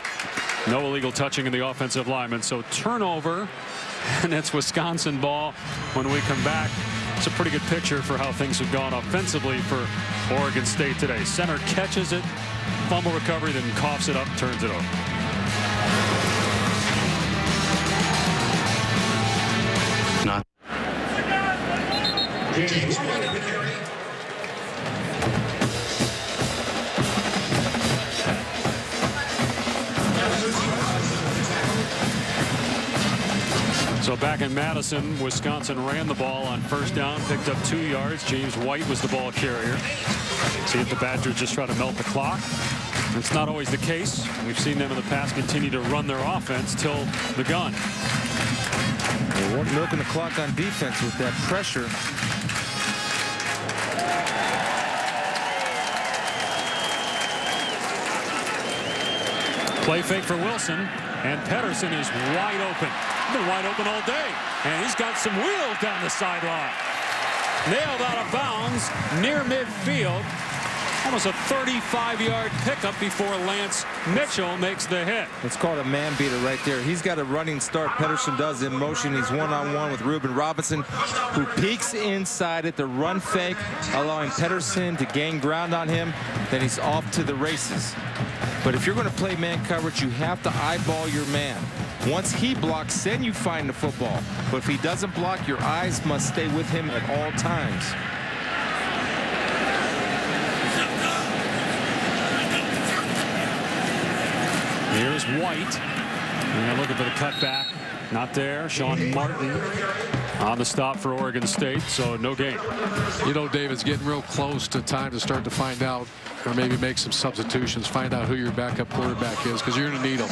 no illegal touching in the offensive lineman. So turnover, and it's Wisconsin ball when we come back. It's a pretty good picture for how things have gone offensively for Oregon State today. Center catches it, fumble recovery, then coughs it up, turns it over. Not. So back in Madison, Wisconsin ran the ball on first down, picked up 2 yards. James White was the ball carrier. See if the Badgers just try to melt the clock. It's not always the case. We've seen them in the past continue to run their offense till the gun. They weren't milking the clock on defense with that pressure. Play fake for Wilson, and Pedersen is wide open. Been wide open all day, and he's got some wheels down the sideline. Nailed out of bounds near midfield. Almost a 35-yard pickup before Lance Mitchell makes the hit. It's called a man beater right there. He's got a running start. Pedersen does in motion. He's one-on-one with Reuben Robinson, who peeks inside at the run fake, allowing Pedersen to gain ground on him. Then he's off to the races. But if you're going to play man coverage, you have to eyeball your man. Once he blocks, then you find the football. But if he doesn't block, your eyes must stay with him at all times. Here's White. And looking for the cutback. Not there. Sean Martin on the stop for Oregon State, so no gain. You know, Dave, it's getting real close to time to start to find out, or maybe make some substitutions, find out who your backup quarterback is, because you're going to need them.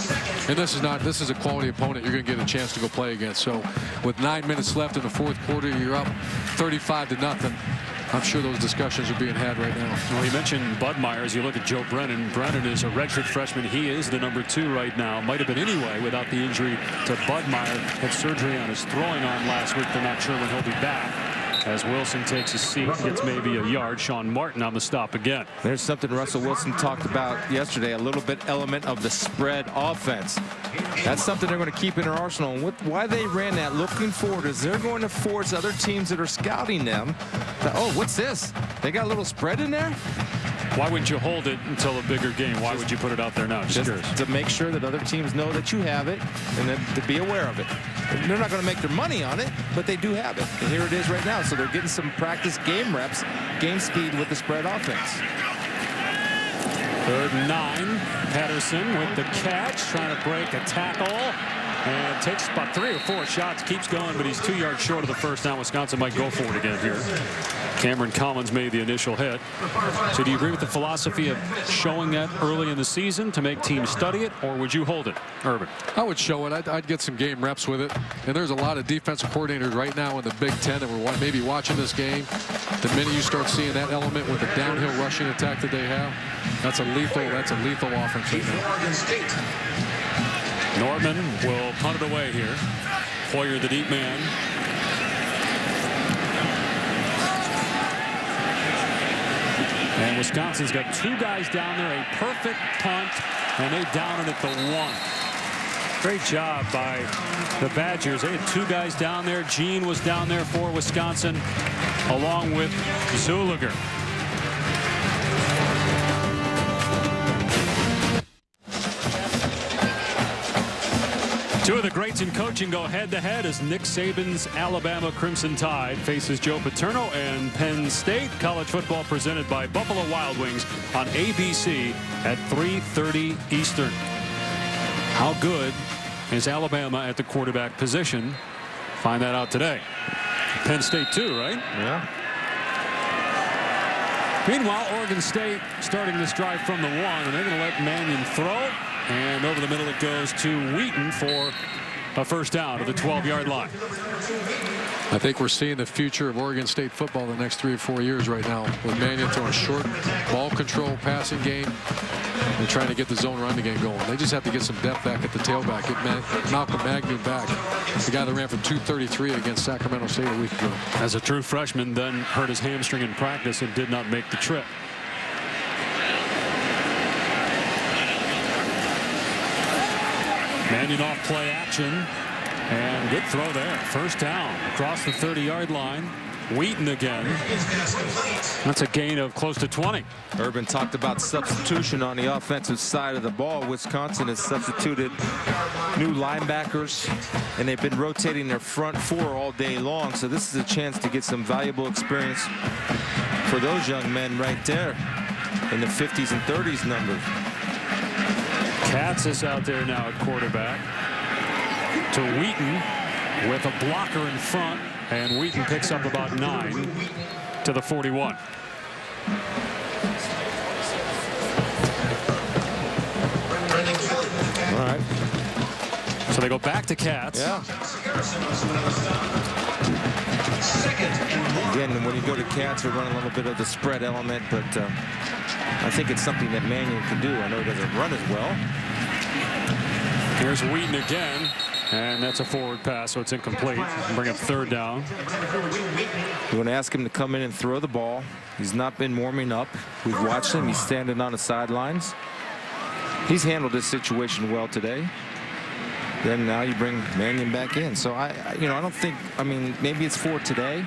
And this is a quality opponent you're going to get a chance to go play against. So with 9 minutes left in the fourth quarter, you're up 35-0. I'm sure those discussions are being had right now. Well, you mentioned Bud Myers. You look at Joe Brennan. Brennan is a redshirt freshman. He is the number 2 right now. Might have been anyway without the injury to Bud Myers. Had surgery on his throwing arm last week. They're not sure when he'll be back. As Wilson takes a seat, gets maybe a yard. Sean Martin on the stop again. There's something Russell Wilson talked about yesterday, a little bit element of the spread offense. That's something they're going to keep in their arsenal. And why they ran that looking forward is they're going to force other teams that are scouting them that, oh, what's this? They got a little spread in there? Why wouldn't you hold it until a bigger game? Why would you put it out there now? Just to make sure that other teams know that you have it and then to be aware of it. They're not going to make their money on it, but they do have it. And here it is right now. So they're getting some practice game reps, game speed with the spread offense. 3rd and 9. Pedersen with the catch, trying to break a tackle. And takes about 3 or 4 shots, keeps going, but he's 2 yards short of the first down. Wisconsin might go for it again here. Cameron Collins made the initial hit. So do you agree with the philosophy of showing that early in the season to make teams study it, or would you hold it, Urban? I would show it. I'd get some game reps with it. And there's a lot of defensive coordinators right now in the Big Ten that were maybe watching this game. The minute you start seeing that element with the downhill rushing attack that they have, that's a lethal offense right now. Norman will punt it away here. Hoyer, the deep man. And Wisconsin's got 2 guys down there, a perfect punt, and they down it at the 1. Great job by the Badgers. They had 2 guys down there. Gene was down there for Wisconsin, along with Zuliger. Two of the greats in coaching go head-to-head as Nick Saban's Alabama Crimson Tide faces Joe Paterno and Penn State. College football presented by Buffalo Wild Wings on ABC at 3:30 Eastern. How good is Alabama at the quarterback position? Find that out today. Penn State too, right? Yeah. Meanwhile, Oregon State starting this drive from the 1, and they're going to let Mannion throw. And over the middle it goes to Wheaton for a first down to the 12-yard line. I think we're seeing the future of Oregon State football the next 3 or 4 years right now, with Mannion throwing short ball control passing game and trying to get the zone running game going. They just have to get some depth back at the tailback. Get Malcolm Magnin back, the guy that ran for 233 against Sacramento State a week ago. As a true freshman, then hurt his hamstring in practice and did not make the trip. Mannion off play action, and good throw there. First down across the 30-yard line. Wheaton again. That's a gain of close to 20. Urban talked about substitution on the offensive side of the ball. Wisconsin has substituted new linebackers, and they've been rotating their front 4 all day long. So this is a chance to get some valuable experience for those young men right there in the 50s and 30s numbers. Katz is out there now at quarterback to Wheaton with a blocker in front, and Wheaton picks up about 9 to the 41. All right. So they go back to Katz. Yeah. Again, when you go to Katz, we're running a little bit of the spread element, but I think it's something that Mannion can do. I know he doesn't run as well. Here's Wheaton again, and that's a forward pass, so it's incomplete. Bring up 3rd down. We're going to ask him to come in and throw the ball. He's not been warming up. We've watched him. He's standing on the sidelines. He's handled this situation well today. Then now you bring Mannion back in. So I don't think, maybe it's for today,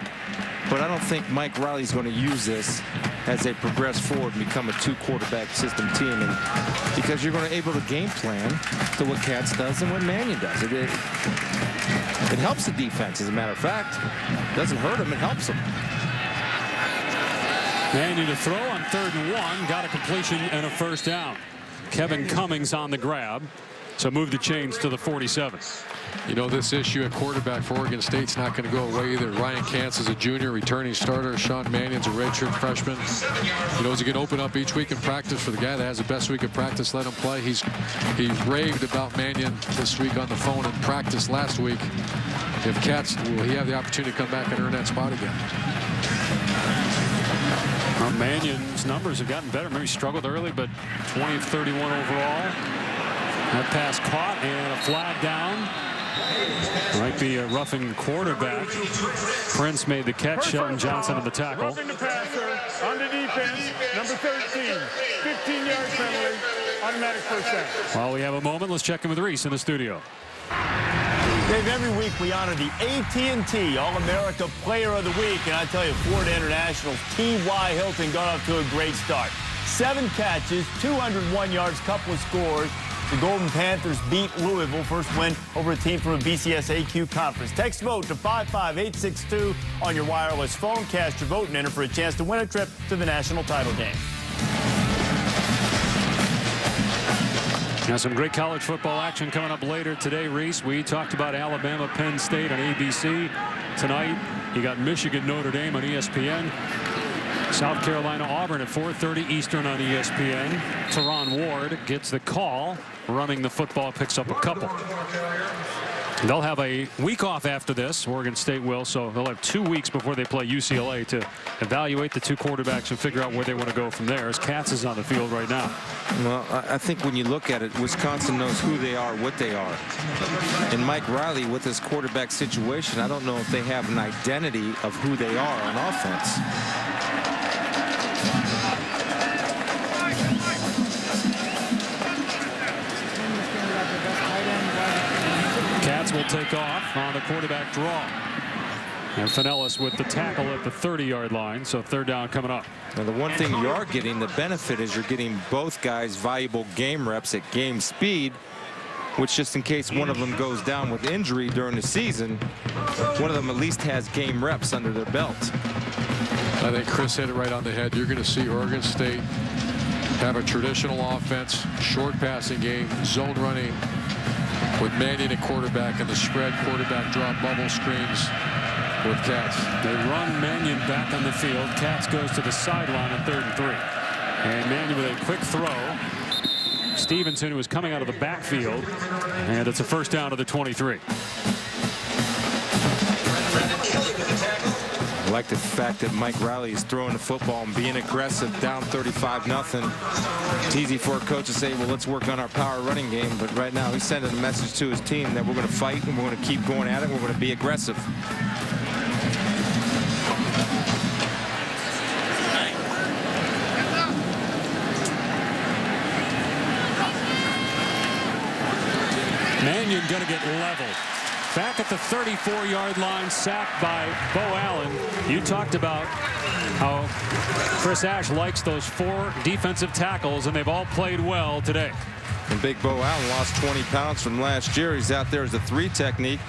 but I don't think Mike Riley's going to use this as they progress forward and become a 2-quarterback system team. And because you're going to be able to game plan to what Katz does and what Mannion does. It helps the defense, as a matter of fact. It doesn't hurt them, it helps them. Mannion to throw on 3rd and 1, got a completion and a first down. Kevin Cummings on the grab. So move the chains to the 47. You know, this issue at quarterback for Oregon State's not going to go away either. Ryan Kantz is a junior, returning starter. Sean Mannion's a redshirt freshman. You know, as he can open up each week in practice for the guy that has the best week of practice, let him play. He raved about Mannion this week on the phone in practice last week. If Katz, will he have the opportunity to come back and earn that spot again? Mannion's numbers have gotten better. Maybe struggled early, but 20 of 31 overall. That pass caught and a flag down. Might be a roughing quarterback. Prince made the catch. Shelton Johnson on the tackle. Roughing the passer on the defense, number 13, 15-yard penalty, automatic first down. While we have a moment, let's check in with Reese in the studio. Dave, every week we honor the AT&T All-America Player of the Week, and I tell you, Florida International's T.Y. Hilton got off to a great start. 7 catches, 201 yards, couple of scores. The Golden Panthers beat Louisville, first win over a team from a BCS AQ conference. Text vote to 55862 on your wireless phone. Cast your vote and enter for a chance to win a trip to the national title game. Now some great college football action coming up later today, Reese. We talked about Alabama, Penn State on ABC tonight. You got Michigan, Notre Dame on ESPN. South Carolina, Auburn at 4:30 Eastern on ESPN. Teron Ward gets the call. Running the football, picks up a couple. They'll have a week off after this. Oregon State will, so they'll have 2 weeks before they play UCLA to evaluate the two quarterbacks and figure out where they want to go from there, as Katz is on the field right now. Well, I think when you look at it, Wisconsin knows who they are, what they are. And Mike Riley, with his quarterback situation, I don't know if they have an identity of who they are on offense. Katz will take off on the quarterback draw. And Finellis with the tackle at the 30-yard line, so third down coming up. Now, the one thing you are getting, the benefit is you're getting both guys valuable game reps at game speed, which just in case one of them goes down with injury during the season, one of them at least has game reps under their belt. I think Chris hit it right on the head. You're going to see Oregon State have a traditional offense, short passing game, zone running, with Mannion at quarterback and the spread quarterback draw bubble screens with Katz. They run Mannion back on the field. Katz goes to the sideline on 3rd and 3. And Mannion with a quick throw. Stevenson, who was coming out of the backfield, and it's a first down to the 23. I like the fact that Mike Riley is throwing the football and being aggressive, down 35-0. It's easy for a coach to say, well, let's work on our power running game. But right now he's sending a message to his team that we're going to fight and we're going to keep going at it. We're going to be aggressive. Mannion going to get leveled. Back at the 34-yard line, sacked by Bo Allen. You talked about how Chris Ash likes those 4 defensive tackles, and they've all played well today. And Big Bo Allen lost 20 pounds from last year. He's out there as a 3 technique,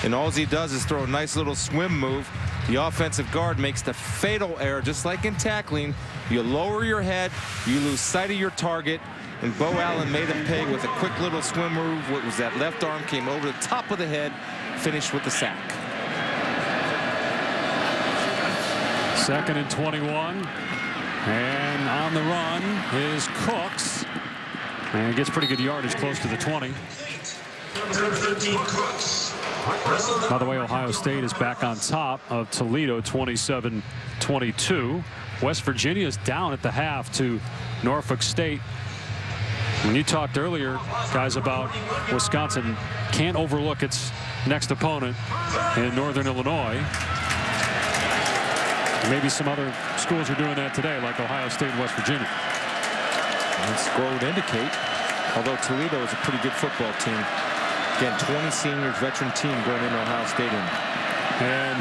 and all he does is throw a nice little swim move. The offensive guard makes the fatal error, just like in tackling. You lower your head, you lose sight of your target, and Bo Allen made him pay with a quick little swim move. What was that left arm came over the top of the head, finished with the sack. 2nd and 21. And on the run is Cooks. And gets pretty good yardage close to the 20. By the way, Ohio State is back on top of Toledo 27-22. West Virginia is down at the half to Norfolk State. When you talked earlier, guys, about Wisconsin can't overlook its next opponent in Northern Illinois. Maybe some other schools are doing that today, like Ohio State and West Virginia. And the score would indicate, although Toledo is a pretty good football team. Again, 20 seniors, veteran team going into Ohio Stadium. And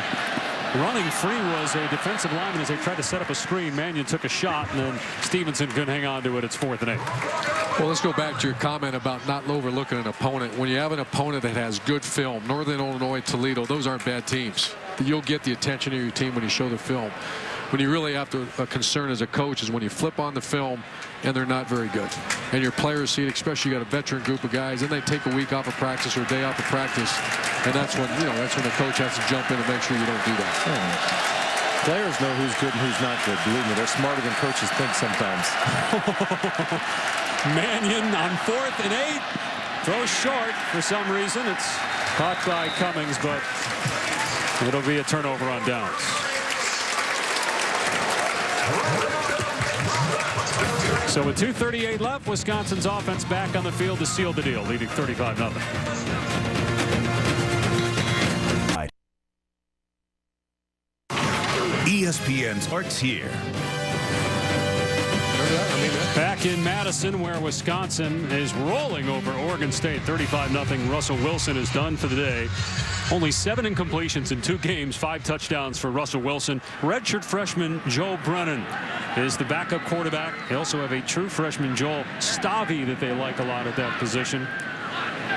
running free was a defensive lineman as they tried to set up a screen. Mannion took a shot, and then Stevenson couldn't hang on to it. It's 4th and 8. Well, let's go back to your comment about not overlooking an opponent. When you have an opponent that has good film, Northern Illinois, Toledo, those aren't bad teams. You'll get the attention of your team when you show the film. When you really have to concern as a coach is when you flip on the film and they're not very good. And your players see it, especially you got a veteran group of guys, and they take a week off of practice or a day off of practice. And that's when, that's when the coach has to jump in and make sure you don't do that. Players know who's good and who's not good. Believe me, they're smarter than coaches think sometimes. Mannion on 4th and 8. Throws short for some reason. It's caught by Cummings, but it'll be a turnover on downs. So with 2:38 left, Wisconsin's offense back on the field to seal the deal, leading 35-0. ESPN starts here. Back in Madison, where Wisconsin is rolling over Oregon State 35-0. Russell Wilson is done for the day. Only 7 incompletions in 2 games, 5 touchdowns for Russell Wilson. Redshirt freshman Joe Brennan is the backup quarterback. They also have a true freshman Joel Stavy that they like a lot at that position.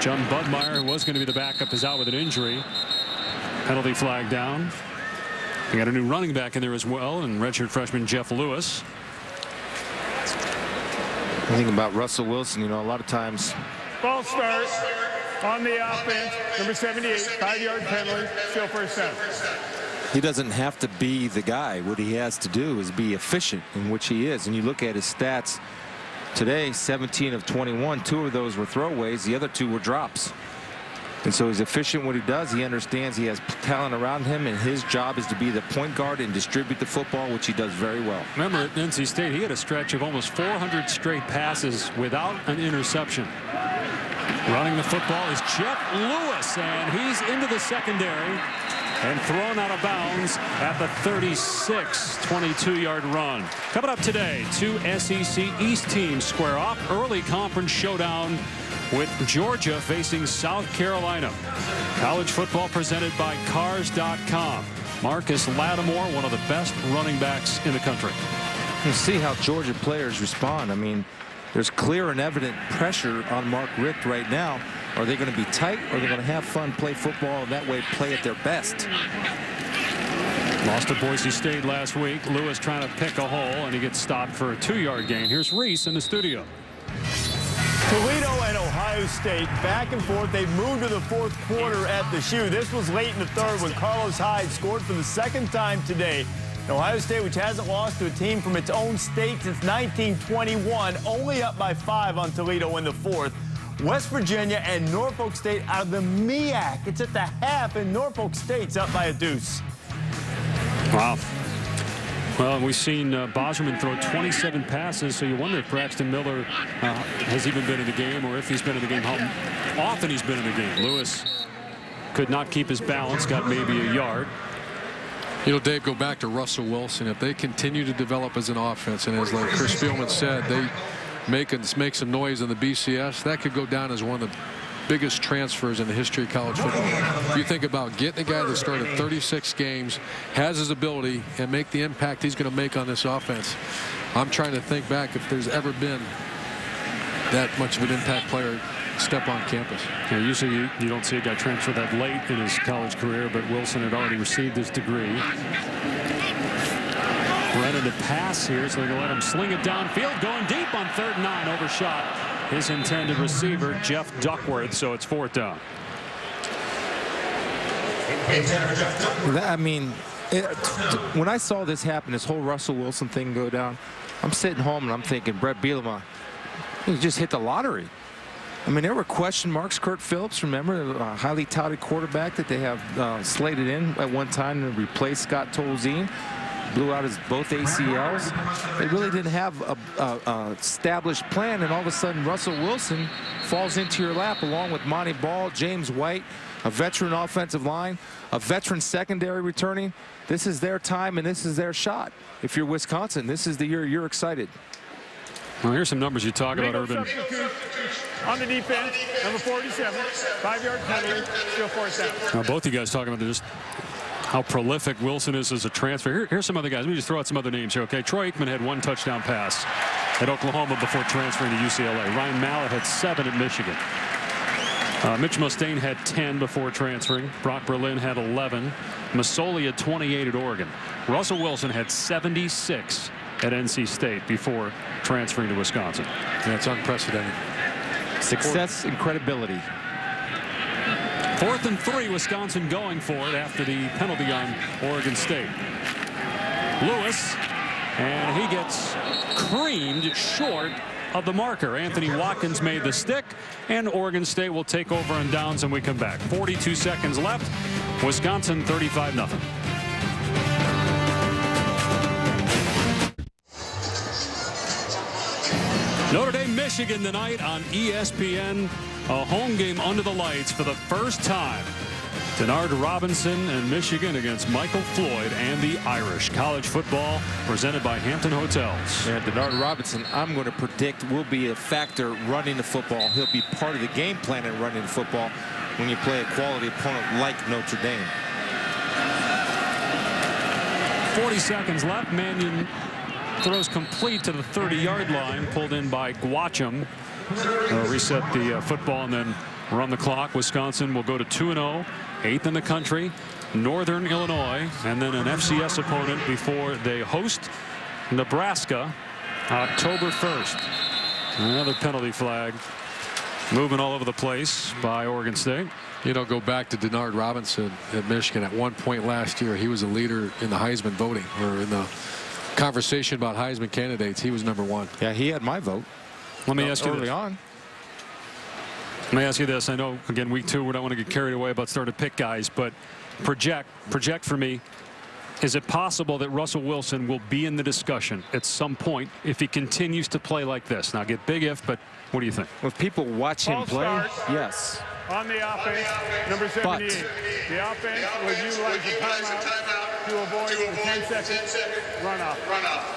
John Budmeyer, who was going to be the backup, is out with an injury. Penalty flag down. They got a new running back in there as well, and redshirt freshman Jeff Lewis. The thing about Russell Wilson, a lot of times. False start on the offense. Number 78, 5-yard penalty, still first down. He doesn't have to be the guy. What he has to do is be efficient, in which he is. And you look at his stats today, 17 of 21. 2 of those were throwaways. The other 2 were drops. And so he's efficient what he does. He understands he has talent around him, and his job is to be the point guard and distribute the football, which he does very well. Remember at NC State, he had a stretch of almost 400 straight passes without an interception. Running the football is Jeff Lewis, and he's into the secondary and thrown out of bounds at the 36, 22-yard run. Coming up today, 2 SEC East teams square off. Early conference showdown with Georgia facing South Carolina. College football presented by Cars.com. Marcus Lattimore, one of the best running backs in the country. You see how Georgia players respond. I mean, there's clear and evident pressure on Mark Richt right now. Are they going to be tight, or are they going to have fun, play football, and that way play at their best? Lost to Boise State last week. Lewis trying to pick a hole, and he gets stopped for a 2-yard gain. Here's Reese in the studio. Toledo and Ohio State back and forth. They moved to the 4th quarter at the shoe. This was late in the 3rd when Carlos Hyde scored for the 2nd time today. Ohio State, which hasn't lost to a team from its own state since 1921, only up by 5 on Toledo in the 4th. West Virginia and Norfolk State out of the MEAC. It's at the half, and Norfolk State's up by a deuce. Wow. Well, we've seen Bosserman throw 27 passes, so you wonder if Braxton Miller has even been in the game, or if he's been in the game, how often he's been in the game. Lewis could not keep his balance, got maybe a yard. You know, Dave, go back to Russell Wilson. If they continue to develop as an offense, and as like Chris Spielman said, they make some noise in the BCS, that could go down as one of the biggest transfers in the history of college football. If you think about getting a guy that started 36 games, has his ability, and make the impact he's going to make on this offense. I'm trying to think back if there's ever been that much of an impact player step on campus. Yeah, usually you don't see a guy transfer that late in his college career, but Wilson had already received his degree. Ready to pass here, so they're going to let him sling it downfield, going deep on 3rd and 9, overshot his intended receiver, Jeff Duckworth, so it's 4th down. I mean, when I saw this happen, this whole Russell Wilson thing go down, I'm sitting home and I'm thinking, Brett Bielema, he just hit the lottery. I mean, there were question marks. Kurt Phillips, remember, a highly touted quarterback that they have slated in at one time to replace Scott Tolzien. Blew out his both ACLs. They really didn't have a established plan, and all of a sudden Russell Wilson falls into your lap along with Monty Ball, James White, a veteran offensive line, a veteran secondary returning. This is their time, and this is their shot. If you're Wisconsin, this is the year you're excited. Well, here's some numbers you talk about, Urban. On the defense, number 47, 5-yard penalty, still 4th down. Now, both of you guys talking about just how prolific Wilson is as a transfer. Here's some other guys. Let me just throw out some other names here, okay? Troy Aikman had 1 touchdown pass at Oklahoma before transferring to UCLA. Ryan Mallett had 7 at Michigan. Mitch Mustaine had 10 before transferring. Brock Berlin had 11. Masoli had 28 at Oregon. Russell Wilson had 76 at NC State before transferring to Wisconsin. That's unprecedented. Success and credibility. 4th and 3, Wisconsin going for it after the penalty on Oregon State. Lewis, and he gets creamed short of the marker. Anthony Watkins made the stick, and Oregon State will take over on downs, and we come back. 42 seconds left. Wisconsin 35-0. Notre Dame, Michigan tonight on ESPN. A home game under the lights for the first time. Denard Robinson and Michigan against Michael Floyd and the Irish. College football presented by Hampton Hotels. And Denard Robinson, I'm going to predict, will be a factor running the football. He'll be part of the game plan in running the football when you play a quality opponent like Notre Dame. 40 seconds left. Mannion throws complete to the 30-yard line, pulled in by Guacham. Reset the football and then run the clock. Wisconsin will go to 2-0, 8th in the country. Northern Illinois, and then an FCS opponent before they host Nebraska October 1st. Another penalty flag moving all over the place by Oregon State. You know, go back to Denard Robinson at Michigan. At one point last year, he was a leader in the Heisman voting, or in the conversation about Heisman candidates. He was #1. Yeah, he had my vote. Let me ask you early this. on. Let me ask you this. I know, again, week 2, we don't want to get carried away about starting to pick guys, but project for me. Is it possible that Russell Wilson will be in the discussion at some point if he continues to play like this? Now, get big if, but what do you think? If people watch him Ball play, start. yes. On the offense, number 78. The offense will utilize the timeout to avoid the 10-second runoff.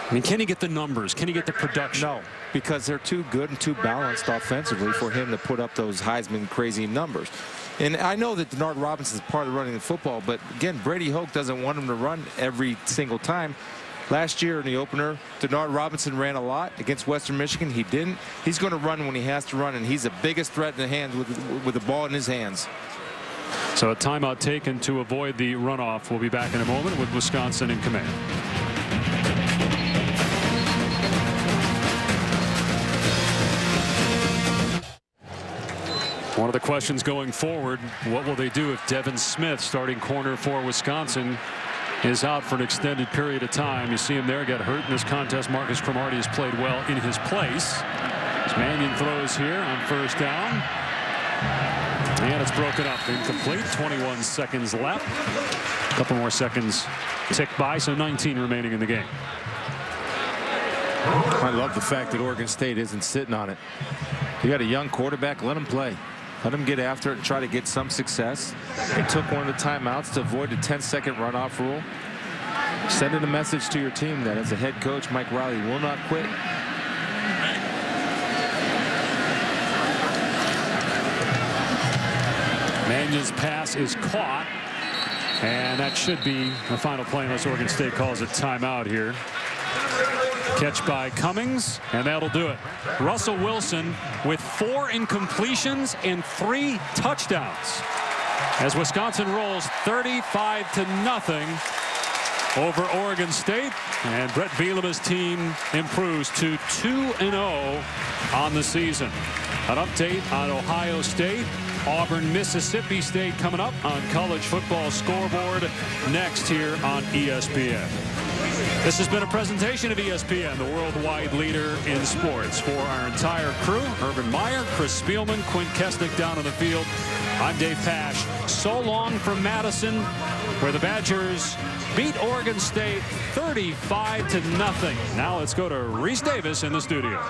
I mean, can he get the numbers? Can he get the production? No, because they're too good and too balanced offensively for him to put up those Heisman crazy numbers. And I know that Denard Robinson is part of running the football, but again, Brady Hoke doesn't want him to run every single time. Last year in the opener, Denard Robinson ran a lot against Western Michigan. He didn't. He's going to run when he has to run, and he's the biggest threat in the hands with the ball in his hands. So a timeout taken to avoid the runoff. We'll be back in a moment with Wisconsin in command. One of the questions going forward, what will they do if Devin Smith, starting corner for Wisconsin, is out for an extended period of time? You see him there get hurt in this contest. Marcus Cromartie has played well in his place. As Mannion throws here on first down. And it's broken up, incomplete. 21 seconds left. A couple more seconds tick by, so 19 remaining in the game. I love the fact that Oregon State isn't sitting on it. You got a young quarterback, let him play. Let him get after it and try to get some success. They took one of the timeouts to avoid the 10-second runoff rule. Sending a message to your team that as a head coach, Mike Riley will not quit. Mannion's pass is caught, and that should be the final play unless Oregon State calls a timeout here. Catch by Cummings, and that'll do it. Russell Wilson with 4 incompletions and 3 touchdowns as Wisconsin rolls 35-0 over Oregon State, and Brett Bielema's team improves to 2-0 on the season. An update on Ohio State, Auburn, Mississippi State coming up on College Football Scoreboard next here on ESPN. This has been a presentation of ESPN, the worldwide leader in sports. For our entire crew, Urban Meyer, Chris Spielman, Quint Kesnick down on the field, I'm Dave Pasch. So long from Madison, where the Badgers beat Oregon State 35-0. Now let's go to Reese Davis in the studio.